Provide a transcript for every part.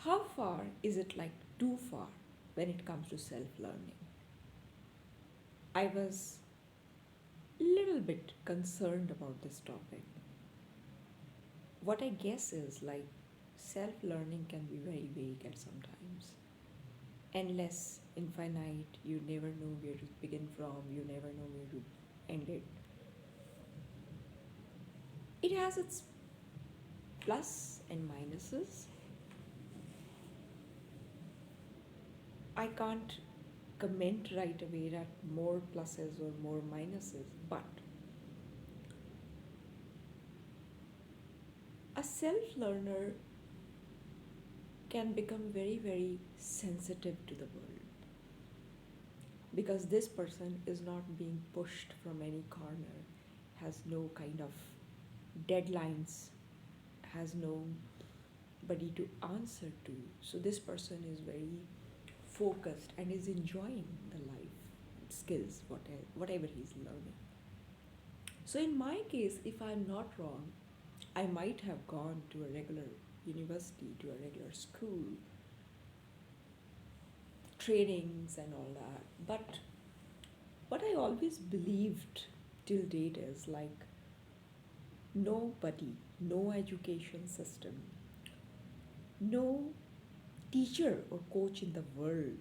How far is it like too far when it comes to self learning? I was a little bit concerned about this topic. What I guess is like self learning can be very vague at sometimes. Endless, infinite, you never know where to begin from, you never know where to end it. It has its plus and minuses. I can't comment right away that more pluses or more minuses, but a self learner can become very, very sensitive to the world because this person is not being pushed from any corner, has no kind of deadlines, has nobody to answer to. So this person is very focused and is enjoying the life skills, whatever he's learning. So in my case, if I'm not wrong, I might have gone to a regular university, to a regular school, trainings and all that. But what I always believed till date is like nobody, no education system, no teacher or coach in the world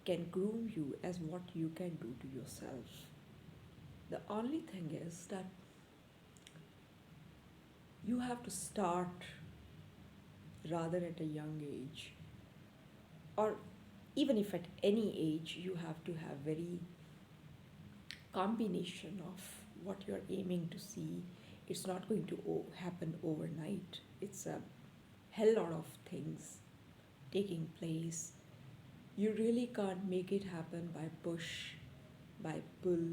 can groom you as what you can do to yourself. The only thing is that you have to start rather at a young age, or even if at any age you have to have very combination of what you're aiming to see. It's not going to happen overnight. It's a hell lot of things taking place. You really can't make it happen by push, by pull,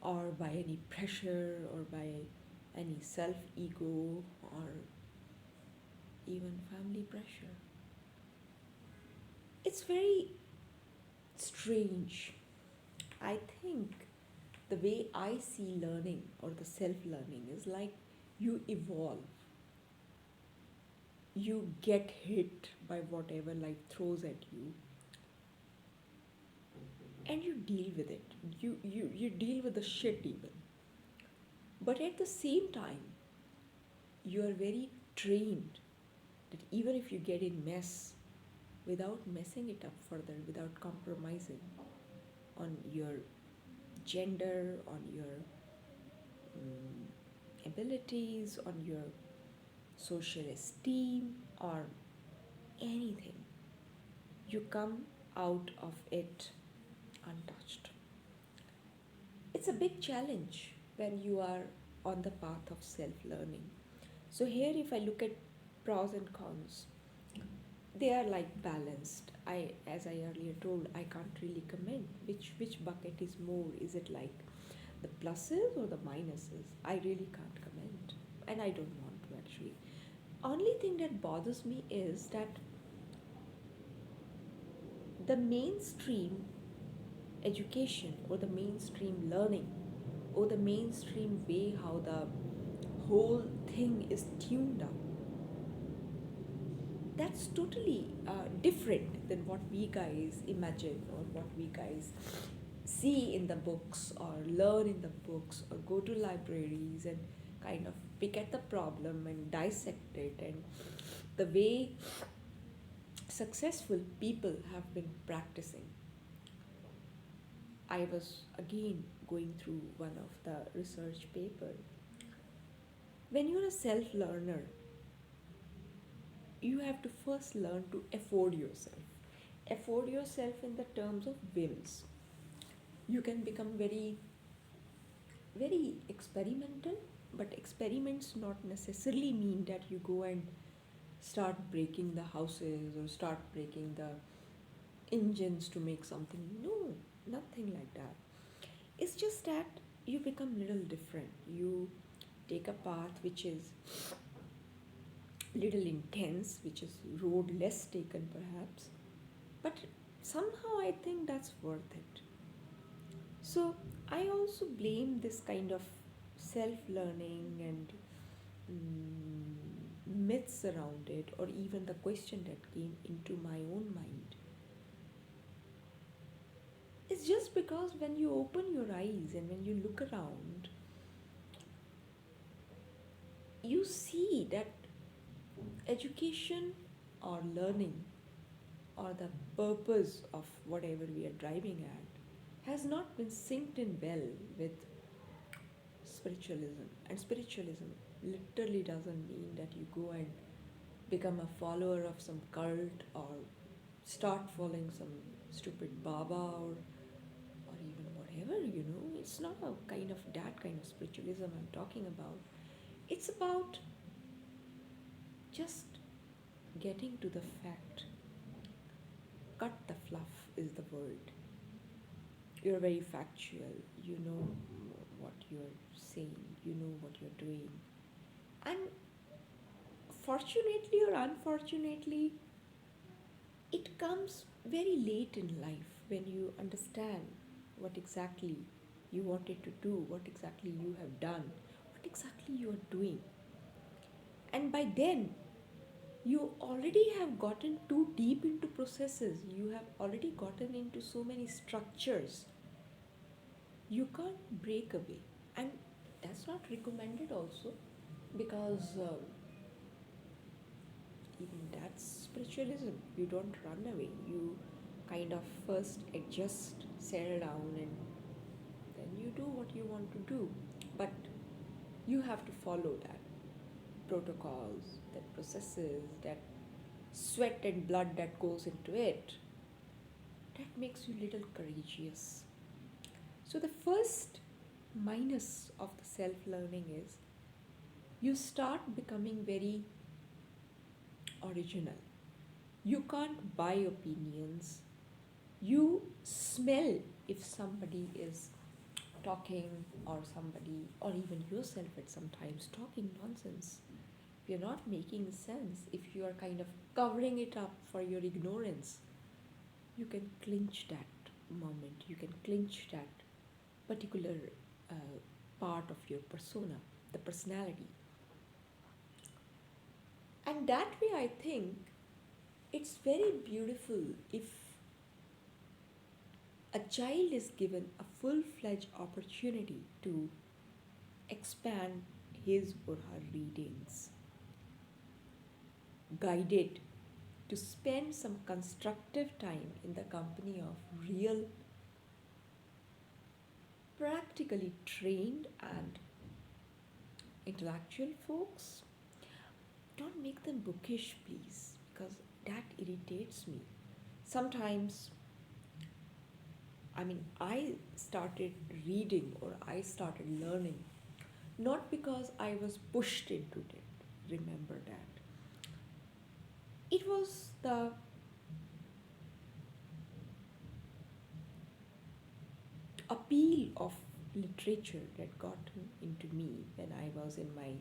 or by any pressure, or by any self ego, or even family pressure. It's very strange. I think the way I see learning or the self learning is like you evolve, you get hit by whatever life throws at you, and you deal with it. You deal with the shit even. But at the same time, you are very trained that even if you get in mess, without messing it up further, without compromising on your gender, on your abilities, on your social esteem, or anything, you come out of it untouched. It's a big challenge when you are on the path of self learning. So, here, if I look at pros and cons, they are like balanced. As I earlier told, I can't really comment which bucket is more. Is it like the pluses or the minuses? I really can't comment, and I don't want to actually. Only thing that bothers me is that the mainstream education or the mainstream learning or the mainstream way how the whole thing is tuned up, that's totally different than what we guys imagine or what we guys see in the books or learn in the books or go to libraries and kind of pick at the problem and dissect it, and the way successful people have been practicing. I was again going through one of the research paper. When you're a self learner, you have to first learn to afford yourself. Afford yourself in the terms of whims. You can become very, very experimental, but experiments not necessarily mean that you go and start breaking the houses or start breaking the engines to make something. No, nothing like that. It's just that you become little different. You take a path which is little intense, which is road less taken perhaps, but somehow I think that's worth it. So I also blame this kind of self learning and myths around it, or even the question that came into my own mind, is just because when you open your eyes and when you look around, you see that education or learning or the purpose of whatever we are driving at has not been synced in well with spiritualism. And spiritualism literally doesn't mean that you go and become a follower of some cult or start following some stupid Baba or even whatever, It's not a kind of that kind of spiritualism I'm talking about. It's about just getting to the fact. Cut the fluff is the word. You're very factual. You know what you're saying. You know what you're doing. And fortunately or unfortunately, it comes very late in life when you understand what exactly you wanted to do, what exactly you have done, what exactly you are doing. And by then, you already have gotten too deep into processes. You have already gotten into so many structures. You can't break away. And that's not recommended also, because even that's spiritualism. You don't run away. You kind of first adjust, settle down, and then you do what you want to do. But you have to follow that protocols, that processes, that sweat and blood that goes into it. That makes you little courageous. So the first minus of the self learning is you start becoming very original. You can't buy opinions. You smell if somebody is talking, or somebody, or even yourself at sometimes, talking nonsense. If you're not making sense, if you are kind of covering it up for your ignorance, you can clinch that moment, you can clinch that particular uh, part of your persona, the personality. And that way, I think it's very beautiful if a child is given a full fledged opportunity to expand his or her readings, guided to spend some constructive time in the company of real, practically trained and intellectual folks. Don't make them bookish, please, because that irritates me. Sometimes, I started reading or I started learning not because I was pushed into it, remember that. It was the appeal of literature that got into me when I was in my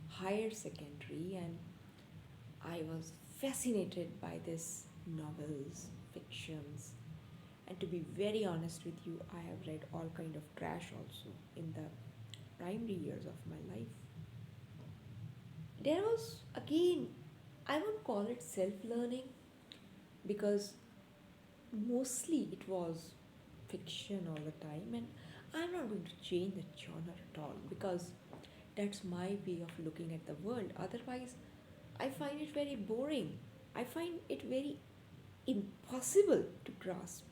higher secondary, and I was fascinated by these novels, fictions, and to be very honest with you, I have read all kind of trash also in the primary years of my life. There was again, I won't call it self-learning because mostly it was fiction all the time, and I'm not going to change the genre at all because that's my way of looking at the world. Otherwise, I find it very boring. I find it very impossible to grasp.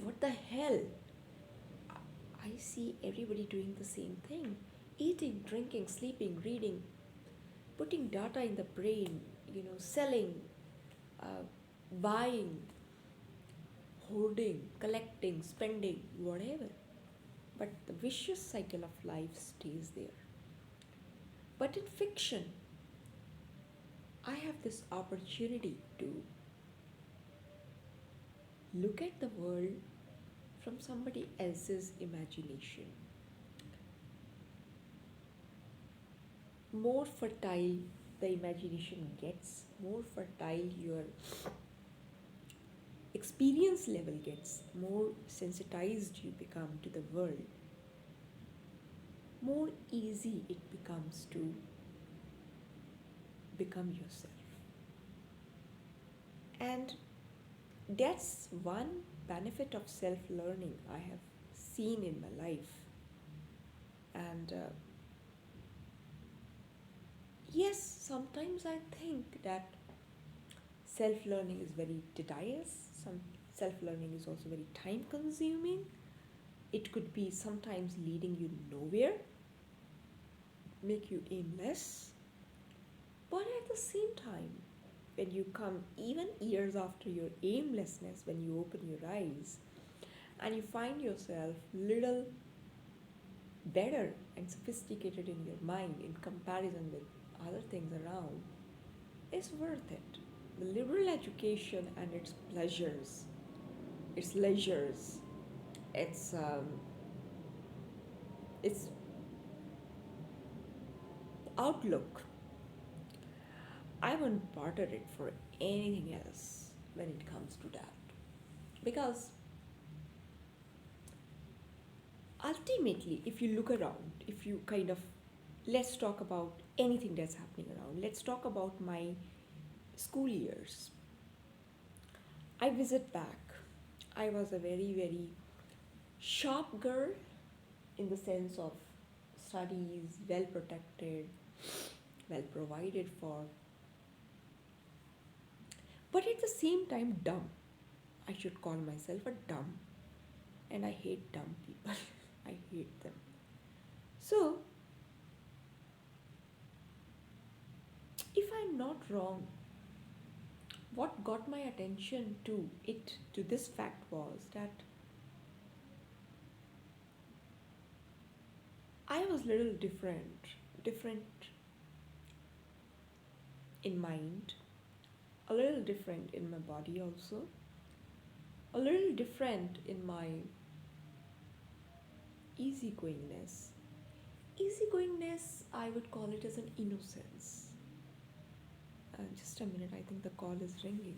What the hell? I see everybody doing the same thing: eating, drinking, sleeping, reading, putting data in the brain, selling, uh, buying, hoarding, collecting, spending, whatever. But the vicious cycle of life stays there. But in fiction, I have this opportunity to look at the world from somebody else's imagination. More fertile the imagination gets, more fertile your experience level gets, more sensitized you become to the world, more easy it becomes to become yourself. And that's one benefit of self learning I have seen in my life. And yes, sometimes I think that self learning is very tedious, some self learning is also very time consuming. It could be sometimes leading you nowhere, make you aimless. But at the same time, when you come even years after your aimlessness, when you open your eyes and you find yourself little better and sophisticated in your mind in comparison with other things around, it's worth it. The liberal education and its pleasures, its leisures, its its outlook, I wouldn't barter it for anything else when it comes to that. Because ultimately, if you look around, if you kind of, let's talk about anything that's happening around, let's talk about my school years. I visit back. I was a very, very sharp girl in the sense of studies, well protected, well provided for, but at the same time, dumb. I should call myself a dumb, and I hate dumb people. I hate them. So, if I'm not wrong, what got my attention to this fact was that I was little different in mind, a little different in my body also, a little different in my easygoingness. Easygoingness, I would call it as an innocence. Just a minute, I think the call is ringing.